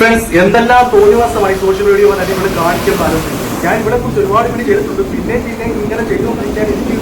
Friends, എന്തെല്ലാം തോന്നിവാസമായി social media വന്നിട്ട് ഇവിടെ കാണിക്കുന്ന ആലോചിച്ചു. ഞാൻ ഇവിടെ കുറിച്ച് ഒരുപാട് വീഡിയോ ചെയ്തിട്ടുണ്ട്. പിന്നെ ഇങ്ങനെ ചെയ്തുകൊണ്ടിരിക്കാൻ എനിക്ക്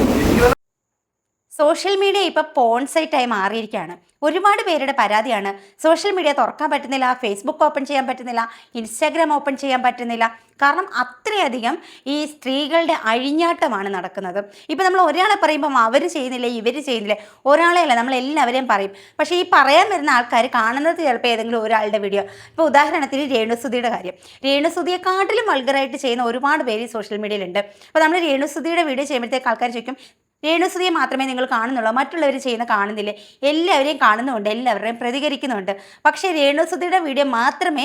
സോഷ്യൽ മീഡിയ ഇപ്പോൾ പോൺ സൈറ്റായി മാറിയിരിക്കുകയാണ്. ഒരുപാട് പേരുടെ പരാതിയാണ് സോഷ്യൽ മീഡിയ തുറക്കാൻ പറ്റുന്നില്ല, ഫേസ്ബുക്ക് ഓപ്പൺ ചെയ്യാൻ പറ്റുന്നില്ല, ഇൻസ്റ്റാഗ്രാം ഓപ്പൺ ചെയ്യാൻ പറ്റുന്നില്ല. കാരണം അത്രയധികം ഈ സ്ത്രീകളുടെ അഴിഞ്ഞാട്ടമാണ് നടക്കുന്നത്. ഇപ്പം നമ്മൾ ഒരാളെ പറയുമ്പം അവർ ചെയ്യുന്നില്ല, ഇവർ ചെയ്യുന്നില്ല, ഒരാളെ അല്ല നമ്മൾ എല്ലാവരെയും പറയും. പക്ഷേ ഈ പറയാൻ വരുന്ന ആൾക്കാർ കാണുന്നത് ചിലപ്പോൾ ഏതെങ്കിലും ഒരാളുടെ വീഡിയോ. ഇപ്പോൾ ഉദാഹരണത്തിന് രേണുസുധിയുടെ കാര്യം. രേണുസുധിയെക്കാട്ടിലും വൾഗറായിട്ട് ചെയ്യുന്ന ഒരുപാട് പേര് ഈ സോഷ്യൽ മീഡിയയിലുണ്ട്. അപ്പോൾ നമ്മൾ രേണുസുധിയുടെ വീഡിയോ ചെയ്യുമ്പോഴത്തേക്ക് ആൾക്കാർ ചോദിക്കും, രേണുസുധിയെ മാത്രമേ നിങ്ങൾ കാണുന്നുള്ളൂ, മറ്റുള്ളവർ ചെയ്യുന്ന കാണുന്നില്ലേ? എല്ലാവരെയും കാണുന്നുണ്ട്, എല്ലാവരുടെയും പ്രതികരിക്കുന്നുണ്ട്. പക്ഷേ രേണുസുധിയുടെ വീഡിയോ മാത്രമേ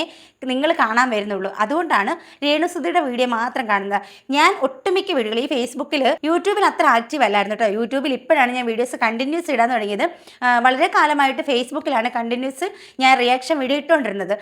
നിങ്ങൾ കാണാൻ വരുന്നുള്ളൂ. അതുകൊണ്ടാണ് രേണുസുധിയുടെ വീഡിയോ മാത്രം കാണുന്നത്. ഞാൻ ഒട്ടുമിക്ക വീഡിയോകൾ ഈ ഫേസ്ബുക്കിൽ, യൂട്യൂബിൽ അത്ര ആക്റ്റീവ് അല്ലായിരുന്നു കേട്ടോ. യൂട്യൂബിൽ ഇപ്പോഴാണ് ഞാൻ വീഡിയോസ് കണ്ടിന്യൂസ് ഇടാൻ തുടങ്ങിയത്. വളരെ കാലമായിട്ട് ഫേസ്ബുക്കിലാണ് കണ്ടിന്യൂസ് ഞാൻ റിയാക്ഷൻ വീഡിയോ ഇട്ടുകൊണ്ടിരുന്നത്.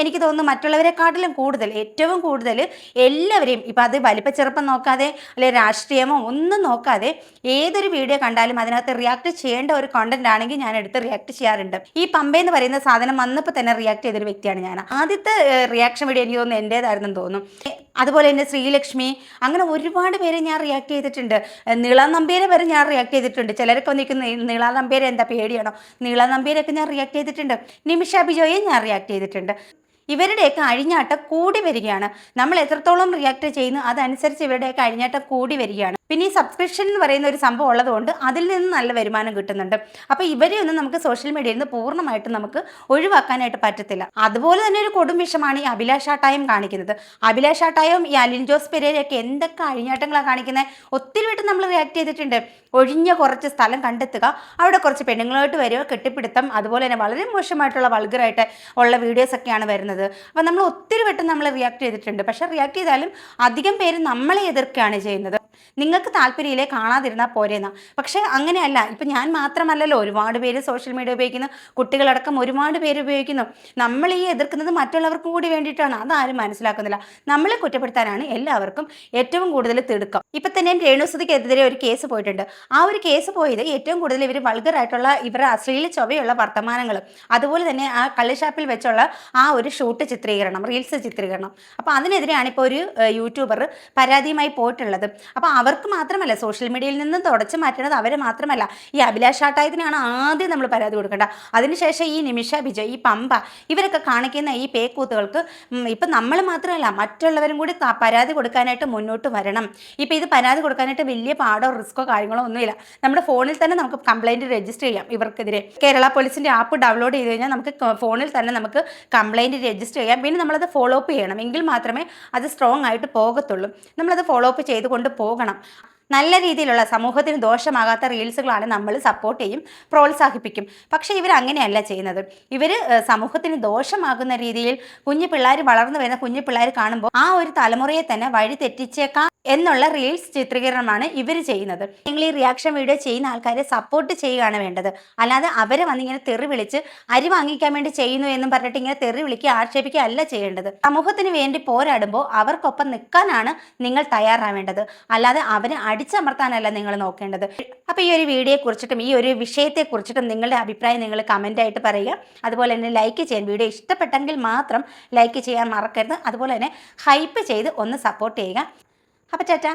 എനിക്ക് തോന്നുന്നു മറ്റുള്ളവരെക്കാട്ടിലും കൂടുതൽ, ഏറ്റവും കൂടുതൽ എല്ലാവരെയും, ഇപ്പം അത് വലിപ്പ ചെറുപ്പം നോക്കാതെ അല്ലെങ്കിൽ രാഷ്ട്രീയമോ ഒന്നും നോക്കാതെ ഏതൊരു വീഡിയോ കണ്ടാലും അതിനകത്ത് റിയാക്ട് ചെയ്യേണ്ട ഒരു കോണ്ടന്റ് ആണെങ്കിൽ ഞാൻ എടുത്ത് റിയാക്ട് ചെയ്യാറുണ്ട്. ഈ പമ്പ എന്ന് പറയുന്ന സാധനം വന്നപ്പോൾ തന്നെ റിയാക്ട് ചെയ്തൊരു വ്യക്തിയാണ് ഞാൻ. ആദ്യത്തെ റിയാക്ഷൻ വീഡിയോ എനിക്ക് തോന്നുന്നു എൻ്റേതായിരുന്നെന്ന് തോന്നുന്നു. അതുപോലെ തന്നെ ശ്രീലക്ഷ്മി, അങ്ങനെ ഒരുപാട് പേരെ ഞാൻ റിയാക്ട് ചെയ്തിട്ടുണ്ട്. നീള നമ്പ്യാരെ വരെ ഞാൻ റിയാക്ട് ചെയ്തിട്ടുണ്ട്. ചിലരൊക്കെ വന്നിരിക്കുന്ന നീള നമ്പ്യാരെ എന്താ പേടിയാണോ? നീള നമ്പ്യാരൊക്കെ ഞാൻ റിയാക്ട് ചെയ്തിട്ടുണ്ട്. നിമിഷ ബിജോയെ ഞാൻ റിയാക്ട് ചെയ്തിട്ടുണ്ട്. ഇവരുടെയൊക്കെ അഴിഞ്ഞാട്ടം കൂടി വരികയാണ്. നമ്മൾ എത്രത്തോളം റിയാക്ട് ചെയ്യുന്നു അതനുസരിച്ച് ഇവരുടെയൊക്കെ അഴിഞ്ഞാട്ടം കൂടി വരികയാണ്. പിന്നെ ഈ സബ്സ്ക്രിപ്ഷൻ എന്ന് പറയുന്ന ഒരു സംഭവം ഉള്ളതുകൊണ്ട് അതിൽ നിന്ന് നല്ല വരുമാനം കിട്ടുന്നുണ്ട്. അപ്പോൾ ഇവരെ ഒന്നും നമുക്ക് സോഷ്യൽ മീഡിയയിൽ നിന്ന് പൂർണ്ണമായിട്ടും നമുക്ക് ഒഴിവാക്കാനായിട്ട് പറ്റത്തില്ല. അതുപോലെ തന്നെ ഒരു കൊടും വിഷമാണ് ഈ അഭിലാഷ് ആട്ടായം കാണിക്കുന്നത്. അഭിലാഷ് ആട്ടായവും ഈ അലിൻ ജോസ് പെരേരയൊക്കെ എന്തൊക്കെ അഴിഞ്ഞാട്ടങ്ങളാണ് കാണിക്കുന്നത്. ഒത്തിരി വട്ടം നമ്മൾ റിയാക്ട് ചെയ്തിട്ടുണ്ട്. ഒഴിഞ്ഞ കുറച്ച് സ്ഥലം കണ്ടെത്തുക, അവിടെ കുറച്ച് പെണ്ണുങ്ങളായിട്ട് വരിക, കെട്ടിപ്പിടുത്തം, അതുപോലെ തന്നെ വളരെ മോശമായിട്ടുള്ള വൾഗറായിട്ട് ഉള്ള വീഡിയോസൊക്കെയാണ് വരുന്നത്. അപ്പോൾ നമ്മൾ ഒത്തിരി വട്ടം നമ്മൾ റിയാക്ട് ചെയ്തിട്ടുണ്ട്. പക്ഷേ റിയാക്ട് ചെയ്താലും അധികം പേര് നമ്മളെ എതിർക്കുകയാണ് ചെയ്യുന്നത്. നിങ്ങൾക്ക് താല്പര്യമില്ലേ, കാണാതിരുന്നാൽ പോരേന്നാ. പക്ഷേ അങ്ങനെയല്ല. ഇപ്പം ഞാൻ മാത്രമല്ലല്ലോ, ഒരുപാട് പേര് സോഷ്യൽ മീഡിയ ഉപയോഗിക്കുന്നു, കുട്ടികളടക്കം ഒരുപാട് പേര് ഉപയോഗിക്കുന്നു. നമ്മൾ ഈ എതിർക്കുന്നത് മറ്റുള്ളവർക്കും കൂടി വേണ്ടിയിട്ടാണ്. അതാരും മനസ്സിലാക്കുന്നില്ല. നമ്മളെ കുറ്റപ്പെടുത്താനാണ് എല്ലാവർക്കും ഏറ്റവും കൂടുതൽ തിടുക്കം. ഇപ്പം തന്നെ രേണുസുധിക്കെതിരെ ഒരു കേസ് പോയിട്ടുണ്ട്. ആ ഒരു കേസ് പോയത് ഏറ്റവും കൂടുതൽ ഇവർ വൾഗറായിട്ടുള്ള, ഇവരുടെ അശ്ലീല ചൊവ്വയുള്ള വർത്തമാനങ്ങൾ, അതുപോലെ തന്നെ ആ കള്ളിഷാപ്പിൽ വെച്ചുള്ള ആ ഒരു ഷൂട്ട് ചിത്രീകരണം, റീൽസ് ചിത്രീകരണം. അപ്പോൾ അതിനെതിരെയാണ് ഇപ്പോൾ ഒരു യൂട്യൂബർ പരാതിയുമായി പോയിട്ടുള്ളത്. അപ്പോൾ അവർക്ക് മാത്രമല്ല, സോഷ്യൽ മീഡിയയിൽ നിന്ന് തുടച്ചു മാറ്റുന്നത് അവരെ മാത്രമല്ല, ഈ അഭിലാഷ് ആട്ടായത്തിനാണ് ആദ്യം നമ്മൾ പരാതി കൊടുക്കേണ്ട. അതിനുശേഷം ഈ നിമിഷ ബിജോയ്, ഈ പമ്പ, ഇവരൊക്കെ കാണിക്കുന്ന ഈ പേക്കൂത്തുകൾക്ക് ഇപ്പം നമ്മൾ മാത്രമല്ല മറ്റുള്ളവരും കൂടി പരാതി കൊടുക്കാനായിട്ട് മുന്നോട്ട് വരണം. ഇപ്പം ഇത് പരാതി കൊടുക്കാനായിട്ട് വലിയ പാടോ റിസ്ക്കോ കാര്യങ്ങളോ ഒന്നുമില്ല. നമ്മുടെ ഫോണിൽ തന്നെ നമുക്ക് കംപ്ലൈൻറ്റ് രജിസ്റ്റർ ചെയ്യാം ഇവർക്കെതിരെ. കേരള പോലീസിൻ്റെ ആപ്പ് ഡൗൺലോഡ് ചെയ്ത് കഴിഞ്ഞാൽ നമുക്ക് ഫോണിൽ തന്നെ നമുക്ക് കംപ്ലൈൻറ്റ് രജിസ്റ്റർ ചെയ്യാം. പിന്നെ നമ്മളത് ഫോളോ അപ്പ് ചെയ്യണം. എങ്കിൽ മാത്രമേ അത് സ്ട്രോങ് ആയിട്ട് പോകത്തുള്ളൂ. നമ്മളത് ഫോളോ അപ്പ് ചെയ്തുകൊണ്ട് പോകണം. നല്ല രീതിയിലുള്ള സമൂഹത്തിന് ദോഷമാകാത്ത റീൽസുകളാണ് നമ്മൾ സപ്പോർട്ട് ചെയ്യും, പ്രോത്സാഹിപ്പിക്കും. പക്ഷേ ഇവർ അങ്ങനെയല്ല ചെയ്യുന്നത്. ഇവർ സമൂഹത്തിന് ദോഷമാകുന്ന രീതിയിൽ കുഞ്ഞു പിള്ളേർ, വളർന്നു വരുന്ന കുഞ്ഞു പിള്ളേർ കാണുമ്പോൾ ആ ഒരു തലമുറയെ തന്നെ വഴി തെറ്റിച്ചേക്കാം എന്നുള്ള റീൽസ് ചിത്രീകരണമാണ് ഇവർ ചെയ്യുന്നത്. നിങ്ങൾ ഈ റിയാക്ഷൻ വീഡിയോ ചെയ്യുന്ന ആൾക്കാരെ സപ്പോർട്ട് ചെയ്യുകയാണ് വേണ്ടത്. അല്ലാതെ അവരെ വന്നിങ്ങനെ തെറി വിളിച്ച് അരി വാങ്ങിക്കാൻ വേണ്ടി ചെയ്യുന്നു എന്നും പറഞ്ഞിട്ട് ഇങ്ങനെ തെറി വിളിക്കുക, ആക്ഷേപിക്കുക അല്ല ചെയ്യേണ്ടത്. സമൂഹത്തിന് വേണ്ടി പോരാടുമ്പോൾ അവർക്കൊപ്പം നിൽക്കാനാണ് നിങ്ങൾ തയ്യാറാവേണ്ടത്. അല്ലാതെ അവരെ അടിച്ചമർത്താനല്ല നിങ്ങൾ നോക്കേണ്ടത്. അപ്പോൾ ഈ ഒരു വീഡിയോയെക്കുറിച്ചിട്ടും ഈ ഒരു വിഷയത്തെക്കുറിച്ചിട്ടും നിങ്ങളുടെ അഭിപ്രായം നിങ്ങൾ കമൻ്റായിട്ട് പറയുക. അതുപോലെ തന്നെ ലൈക്ക് ചെയ്യാൻ, വീഡിയോ ഇഷ്ടപ്പെട്ടെങ്കിൽ മാത്രം ലൈക്ക് ചെയ്യാൻ മറക്കരുത്. അതുപോലെ തന്നെ ഹൈപ്പ് ചെയ്ത് ഒന്ന് സപ്പോർട്ട് ചെയ്യുക. അപ്പോൾ ടാറ്റാ.